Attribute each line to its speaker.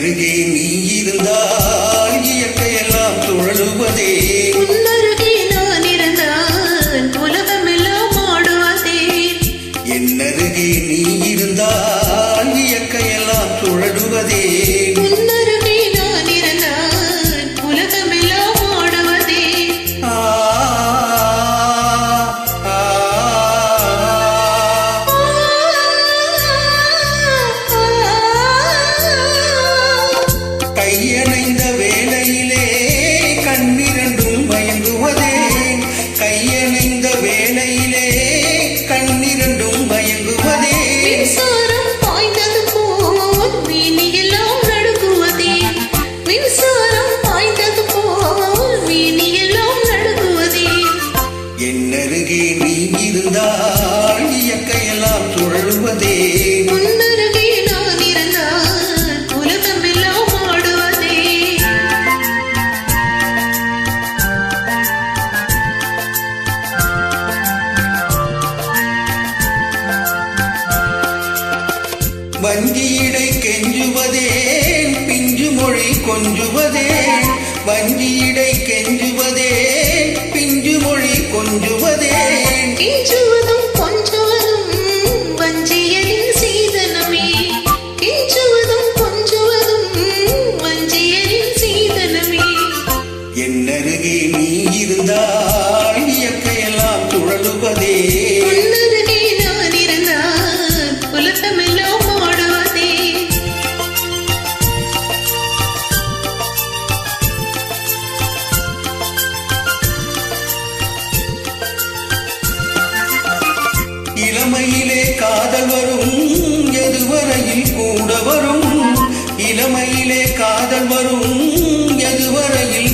Speaker 1: என்னருகே நீ இருந்தால் இயற்கையெல்லாம் சுழலுவதே.
Speaker 2: உன்னருகே நான் இருந்தால் உலகமெல்லாம் ஆடுவதே.
Speaker 1: என்னருகே நீ இருந்தால் இயற்கையெல்லாம் சுழலுவதே.
Speaker 2: உன்னருகே நான் இருந்தால் உலகமெல்லாம் ஆடுவதே.
Speaker 1: கையணைந்த வேளையிலே கண்ணிரண்டும் மயங்குவதே. கையணைந்த வேளையிலே கண்ணிரண்டும் மயங்குவதே.
Speaker 2: மின்சாரம் பாய்ந்தது போல் வீணியெல்லாம் நடுங்குவதே. மின்சாரம் பாய்ந்தது போல் வீணியெல்லாம் நடுங்குவதே.
Speaker 1: என்னருகே நீ இருந்தால் இயற்கையெல்லாம் சுழலுவதே.
Speaker 2: உன்னருகே நான் இருந்தால் உலகமெல்லாம் ஆடுவதே.
Speaker 1: வஞ்சியிடை கெஞ்சுவதேன் பிஞ்சு மொழி கொஞ்சுவதேன். வஞ்சியிடை கெஞ்சுவதேன் பிஞ்சு மொழி கொஞ்சுவதேன்.
Speaker 2: கெஞ்சுவதும் கொஞ்சுவதும் வஞ்சியரின் சீதனமே. கெஞ்சுவதும் கொஞ்சுவதும் வஞ்சியரின் சீதனமே.
Speaker 1: என்னருகே நீ இருந்தால் இயற்கையெல்லாம் சுழலுவதே.
Speaker 2: உன்னருகே நான் இருந்தால் உலகமெல்லாம் ஆடுவதே.
Speaker 1: இளமையிலே காதல் வரும் எதுவரையில் கூட வரும். இளமையிலே காதல் வரும் எதுவரையில்